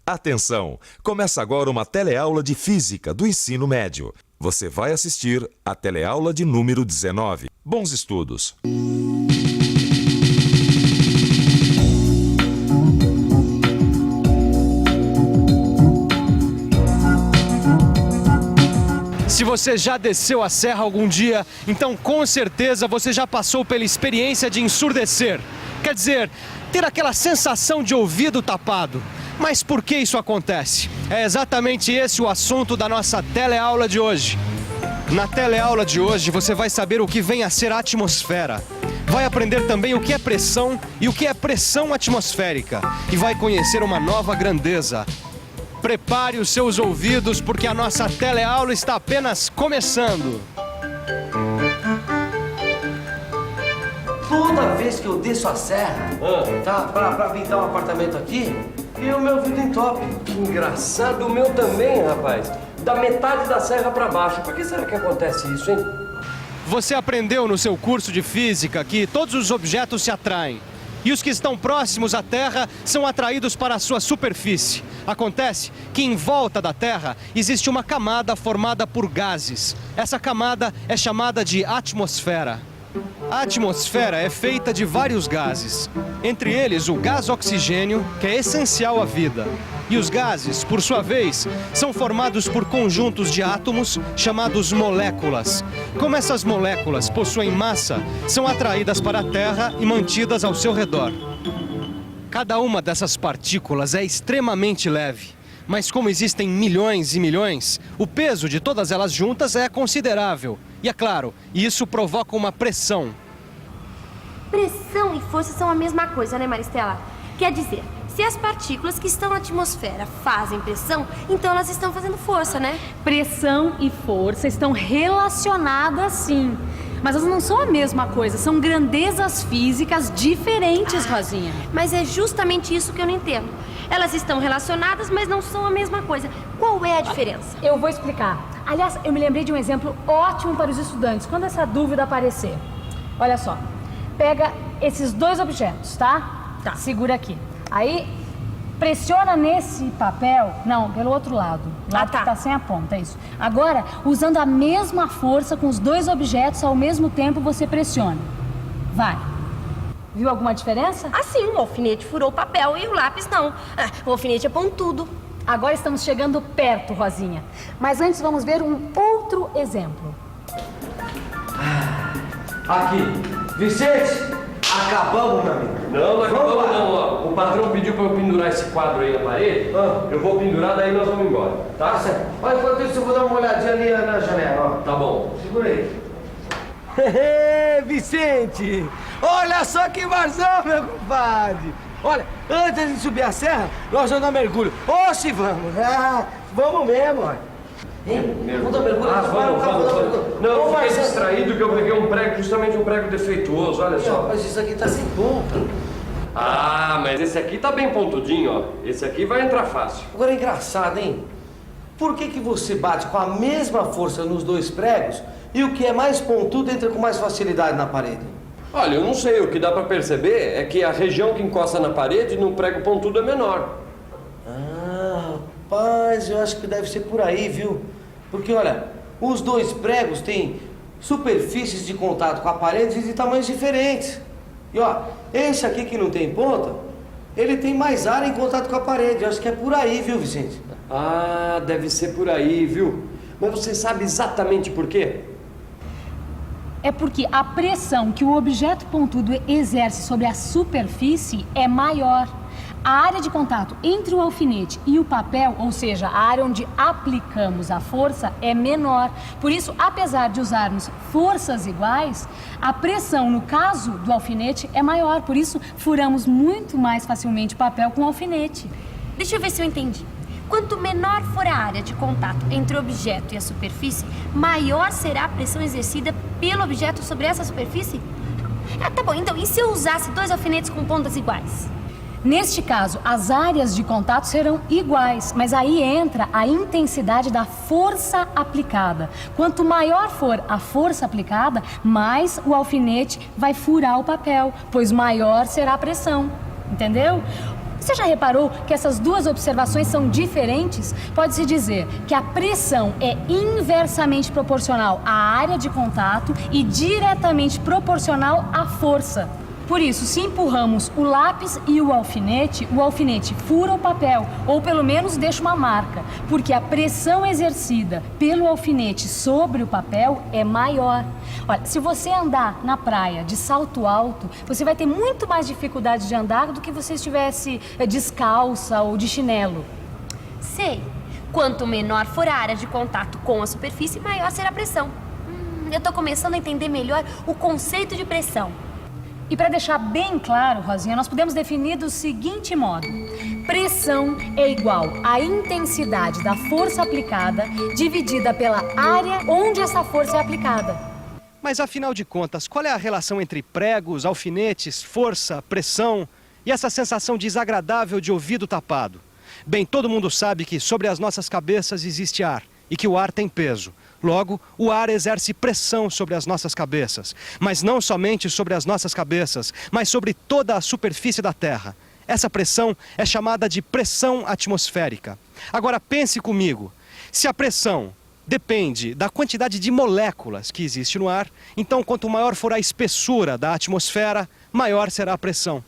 Atenção! Começa agora uma teleaula de Física do ensino médio. Você vai assistir a teleaula de número 19. Bons estudos! Se você já desceu a serra algum dia, então com certeza você já passou pela experiência de ensurdecer. Quer dizer, ter aquela sensação de ouvido tapado. Mas por que isso acontece? É exatamente esse o assunto da nossa teleaula de hoje. Na teleaula de hoje você vai saber o que vem a ser a atmosfera. Vai aprender também o que é pressão e o que é pressão atmosférica. E vai conhecer uma nova grandeza. Prepare os seus ouvidos porque a nossa teleaula está apenas começando. Toda vez que eu desço a serra, tá, pra pintar um apartamento aqui, e o meu ouvido entope. Que engraçado, o meu também, rapaz. Da metade da serra pra baixo. Por que será que acontece isso, hein? Você aprendeu no seu curso de física que todos os objetos se atraem. E os que estão próximos à Terra são atraídos para a sua superfície. Acontece que em volta da Terra existe uma camada formada por gases. Essa camada é chamada de atmosfera. A atmosfera é feita de vários gases, entre eles o gás oxigênio, que é essencial à vida. E os gases, por sua vez, são formados por conjuntos de átomos chamados moléculas. Como essas moléculas possuem massa, são atraídas para a Terra e mantidas ao seu redor. Cada uma dessas partículas é extremamente leve. Mas como existem milhões e milhões, o peso de todas elas juntas é considerável. E é claro, isso provoca uma pressão. Pressão e força são a mesma coisa, né, Maristela? Quer dizer, se as partículas que estão na atmosfera fazem pressão, então elas estão fazendo força, né? Pressão e força estão relacionadas, sim. Mas elas não são a mesma coisa, são grandezas físicas diferentes, Rosinha. Mas é justamente isso que eu não entendo. Elas estão relacionadas, mas não são a mesma coisa. Qual é a diferença? Eu vou explicar. Aliás, eu me lembrei de um exemplo ótimo para os estudantes, quando essa dúvida aparecer. Olha só, pega esses dois objetos, tá? Tá. Segura aqui. Aí, pressiona nesse papel, não, pelo outro lado. Lado que tá sem a ponta, é isso. Agora, usando a mesma força com os dois objetos, ao mesmo tempo você pressiona. Vai. Viu alguma diferença? Ah, sim, o alfinete furou o papel e o lápis não. O alfinete é pontudo. Agora estamos chegando perto, Rosinha. Mas antes vamos ver um outro exemplo. Aqui, Vicente, acabamos, meu amigo. Não acabamos não, ó. O patrão pediu pra eu pendurar esse quadro aí na parede. Eu vou pendurar, daí nós vamos embora. Tá certo. Mas enquanto isso eu vou dar uma olhadinha ali na janela, ó. Tá bom. Segura aí. Vicente! Olha só que marzão, meu compadre! Olha, antes de subir a serra, nós vamos dar mergulho. Oxe, vamos! Vamos mesmo, olha. Vamos dar mergulho? Vamos. Não, eu fiquei distraído que eu peguei um prego, justamente um prego defeituoso, olha só. Mas isso aqui tá sem ponta. Ah, mas esse aqui tá bem pontudinho, ó. Esse aqui vai entrar fácil. Agora é engraçado, hein? Por que você bate com a mesma força nos dois pregos e o que é mais pontudo entra com mais facilidade na parede? Olha, eu não sei, o que dá pra perceber é que a região que encosta na parede no prego pontudo é menor. Ah, rapaz, eu acho que deve ser por aí, viu? Porque, olha, os dois pregos têm superfícies de contato com a parede de tamanhos diferentes. E, ó, esse aqui que não tem ponta, ele tem mais área em contato com a parede. Eu acho que é por aí, viu, Vicente? Ah, deve ser por aí, viu? Mas você sabe exatamente por quê? É porque a pressão que o objeto pontudo exerce sobre a superfície é maior. A área de contato entre o alfinete e o papel, ou seja, a área onde aplicamos a força, é menor. Por isso, apesar de usarmos forças iguais, a pressão, no caso do alfinete, é maior. Por isso, furamos muito mais facilmente o papel com o alfinete. Deixa eu ver se eu entendi. Quanto menor for a área de contato entre o objeto e a superfície, maior será a pressão exercida pelo objeto sobre essa superfície? Ah, tá bom. Então, e se eu usasse dois alfinetes com pontas iguais? Neste caso, as áreas de contato serão iguais, mas aí entra a intensidade da força aplicada. Quanto maior for a força aplicada, mais o alfinete vai furar o papel, pois maior será a pressão. Entendeu? Você já reparou que essas duas observações são diferentes? Pode-se dizer que a pressão é inversamente proporcional à área de contato e diretamente proporcional à força. Por isso, se empurramos o lápis e o alfinete fura o papel, ou pelo menos deixa uma marca, porque a pressão exercida pelo alfinete sobre o papel é maior. Olha, se você andar na praia de salto alto, você vai ter muito mais dificuldade de andar do que você estivesse descalça ou de chinelo. Sei. Quanto menor for a área de contato com a superfície, maior será a pressão. Eu tô começando a entender melhor o conceito de pressão. E para deixar bem claro, Rosinha, nós podemos definir do seguinte modo: pressão é igual à intensidade da força aplicada dividida pela área onde essa força é aplicada. Mas afinal de contas, qual é a relação entre pregos, alfinetes, força, pressão e essa sensação desagradável de ouvido tapado? Bem, todo mundo sabe que sobre as nossas cabeças existe ar e que o ar tem peso. Logo, o ar exerce pressão sobre as nossas cabeças, mas não somente sobre as nossas cabeças, mas sobre toda a superfície da Terra. Essa pressão é chamada de pressão atmosférica. Agora pense comigo, se a pressão depende da quantidade de moléculas que existe no ar, então quanto maior for a espessura da atmosfera, maior será a pressão.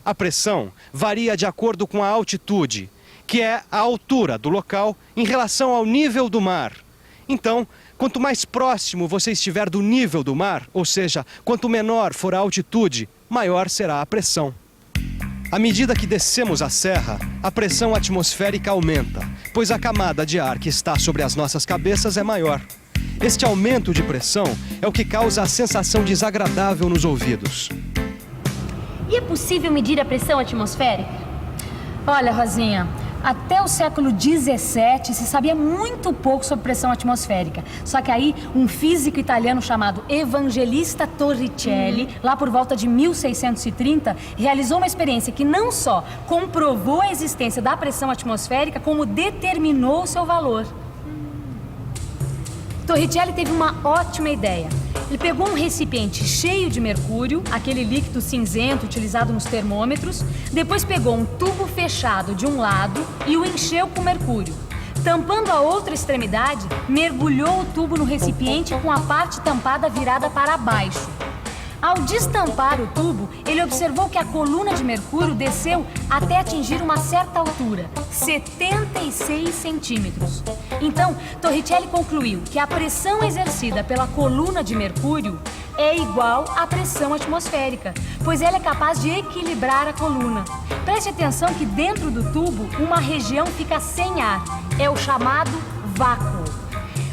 A pressão varia de acordo com a altitude, que é a altura do local em relação ao nível do mar. Então, quanto mais próximo você estiver do nível do mar, ou seja, quanto menor for a altitude, maior será a pressão. À medida que descemos a serra, a pressão atmosférica aumenta, pois a camada de ar que está sobre as nossas cabeças é maior. Este aumento de pressão é o que causa a sensação desagradável nos ouvidos. E é possível medir a pressão atmosférica? Olha, Rosinha, até o século XVII se sabia muito pouco sobre pressão atmosférica. Só que aí um físico italiano chamado Evangelista Torricelli, lá por volta de 1630, realizou uma experiência que não só comprovou a existência da pressão atmosférica, como determinou o seu valor. Torricelli teve uma ótima ideia. Ele pegou um recipiente cheio de mercúrio, aquele líquido cinzento utilizado nos termômetros, depois pegou um tubo fechado de um lado e o encheu com mercúrio. Tampando a outra extremidade, mergulhou o tubo no recipiente com a parte tampada virada para baixo. Ao destampar o tubo, ele observou que a coluna de mercúrio desceu até atingir uma certa altura, 76 centímetros. Então, Torricelli concluiu que a pressão exercida pela coluna de mercúrio é igual à pressão atmosférica, pois ela é capaz de equilibrar a coluna. Preste atenção que dentro do tubo, uma região fica sem ar, é o chamado vácuo.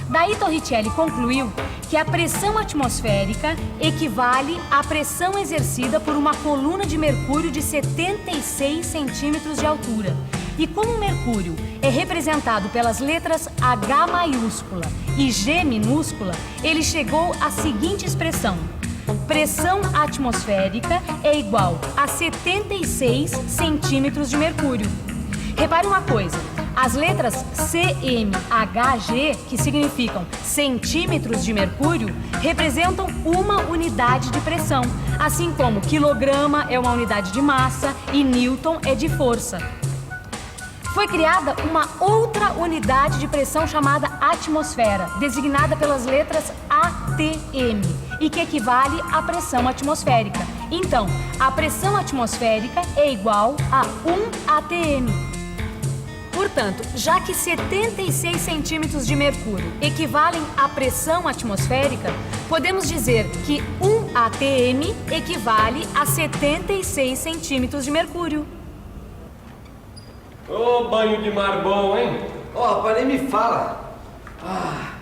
Daí Torricelli concluiu que a pressão atmosférica equivale à pressão exercida por uma coluna de mercúrio de 76 centímetros de altura. E como o mercúrio é representado pelas letras H maiúscula e G minúscula, ele chegou à seguinte expressão: pressão atmosférica é igual a 76 centímetros de mercúrio. Repare uma coisa, as letras CMHG, que significam centímetros de mercúrio, representam uma unidade de pressão, assim como quilograma é uma unidade de massa e newton é de força. Foi criada uma outra unidade de pressão chamada atmosfera, designada pelas letras ATM, e que equivale à pressão atmosférica. Então, a pressão atmosférica é igual a 1 ATM. Portanto, já que 76 centímetros de mercúrio equivalem à pressão atmosférica, podemos dizer que 1 ATM equivale a 76 centímetros de mercúrio. Ô, banho de mar bom, hein? Ó, rapaz, nem me fala. Ah,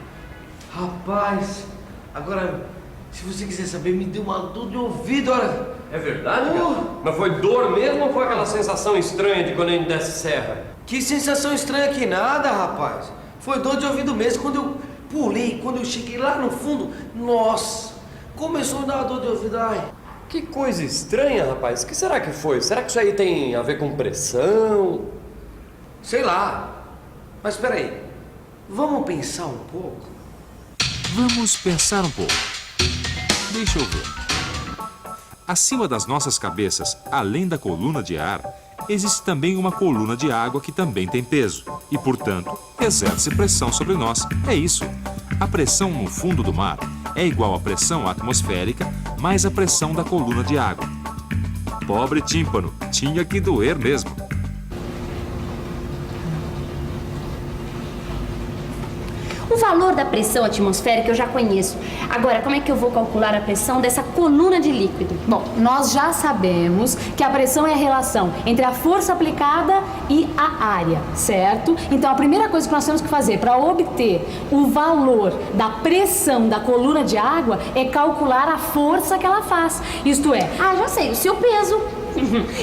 rapaz, agora, se você quiser saber, me deu uma dor de ouvido, olha. É verdade, cara? Mas foi dor mesmo ou foi aquela sensação estranha de quando a gente desce serra? Que sensação estranha que nada, rapaz. Foi dor de ouvido mesmo. Quando eu pulei, quando eu cheguei lá no fundo, nossa, começou a dar uma dor de ouvido. Ai. Que coisa estranha, rapaz. O que será que foi? Será que isso aí tem a ver com pressão? Sei lá. Mas espera aí. Vamos pensar um pouco? Vamos pensar um pouco. Deixa eu ver. Acima das nossas cabeças, além da coluna de ar, existe também uma coluna de água que também tem peso e, portanto, exerce pressão sobre nós. É isso. A pressão no fundo do mar é igual à pressão atmosférica mais a pressão da coluna de água. Pobre tímpano, tinha que doer mesmo. O valor da pressão atmosférica eu já conheço. Agora, como é que eu vou calcular a pressão dessa coluna de líquido? Bom, nós já sabemos que a pressão é a relação entre a força aplicada e a área, certo? Então, a primeira coisa que nós temos que fazer para obter o valor da pressão da coluna de água é calcular a força que ela faz. Isto é, Ah, já sei, o seu peso.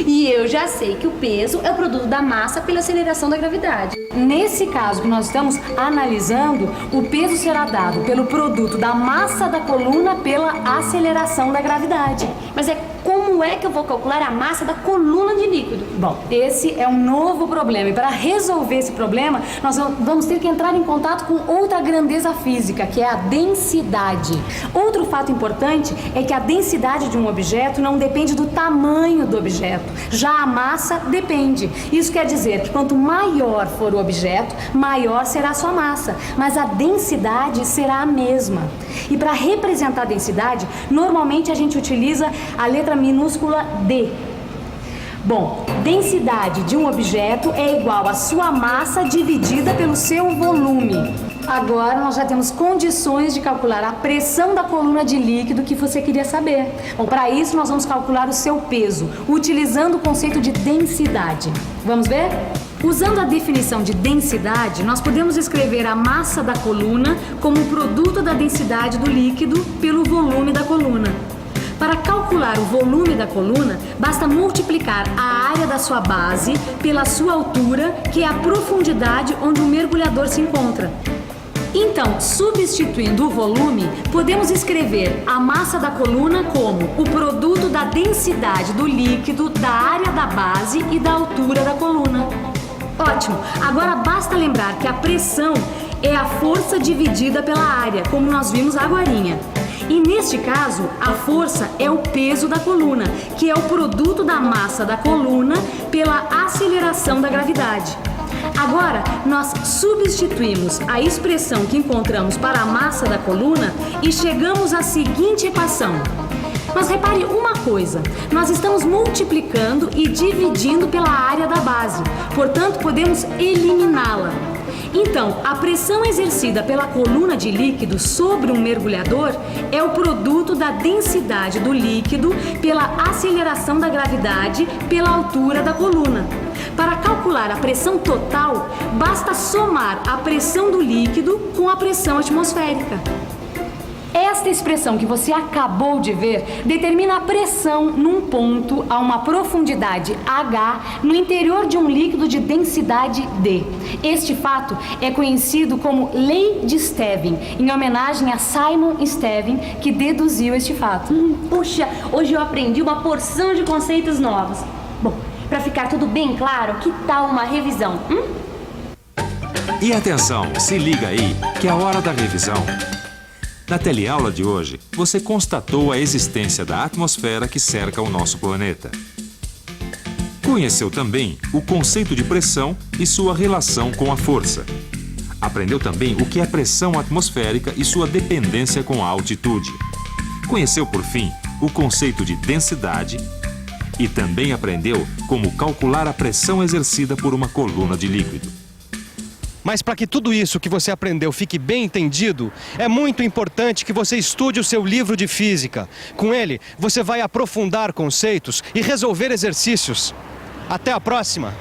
E eu já sei que o peso é o produto da massa pela aceleração da gravidade. nesse caso que nós estamos analisando, o peso será dado pelo produto da massa da coluna pela aceleração da gravidade. Mas como é que eu vou calcular a massa da coluna de líquido? Bom, esse é um novo problema e para resolver esse problema, nós vamos ter que entrar em contato com outra grandeza física, que é a densidade. Outro fato importante é que a densidade de um objeto não depende do tamanho do objeto, já a massa depende. Isso quer dizer que quanto maior for o objeto, maior será a sua massa, mas a densidade será a mesma. E para representar a densidade, normalmente a gente utiliza a letra minúscula D. Bom, densidade de um objeto é igual à sua massa dividida pelo seu volume. Agora nós já temos condições de calcular a pressão da coluna de líquido que você queria saber. Bom, para isso nós vamos calcular o seu peso, utilizando o conceito de densidade. Vamos ver? Usando a definição de densidade, nós podemos escrever a massa da coluna como o produto da densidade do líquido pelo volume da coluna. Para calcular o volume da coluna, basta multiplicar a área da sua base pela sua altura, que é a profundidade onde o mergulhador se encontra. Então, substituindo o volume, podemos escrever a massa da coluna como o produto da densidade do líquido, da área da base e da altura da coluna. Ótimo! Agora basta lembrar que a pressão é a força dividida pela área, como nós vimos agorinha. E neste caso, a força é o peso da coluna, que é o produto da massa da coluna pela aceleração da gravidade. Agora, nós substituímos a expressão que encontramos para a massa da coluna e chegamos à seguinte equação. Mas repare uma coisa, nós estamos multiplicando e dividindo pela área da base, portanto podemos eliminá-la. Então, a pressão exercida pela coluna de líquido sobre um mergulhador é o produto da densidade do líquido pela aceleração da gravidade pela altura da coluna. Para calcular a pressão total, basta somar a pressão do líquido com a pressão atmosférica. Esta expressão que você acabou de ver determina a pressão num ponto a uma profundidade H no interior de um líquido de densidade D. Este fato é conhecido como Lei de Stevin, em homenagem a Simon Stevin, que deduziu este fato. Puxa, hoje eu aprendi uma porção de conceitos novos. Bom, para ficar tudo bem claro, que tal uma revisão? E atenção, se liga aí, que é a hora da revisão. Na teleaula de hoje, você constatou a existência da atmosfera que cerca o nosso planeta. Conheceu também o conceito de pressão e sua relação com a força. Aprendeu também o que é pressão atmosférica e sua dependência com a altitude. Conheceu, por fim, o conceito de densidade e também aprendeu como calcular a pressão exercida por uma coluna de líquido. Mas para que tudo isso que você aprendeu fique bem entendido, é muito importante que você estude o seu livro de física. Com ele, você vai aprofundar conceitos e resolver exercícios. Até a próxima!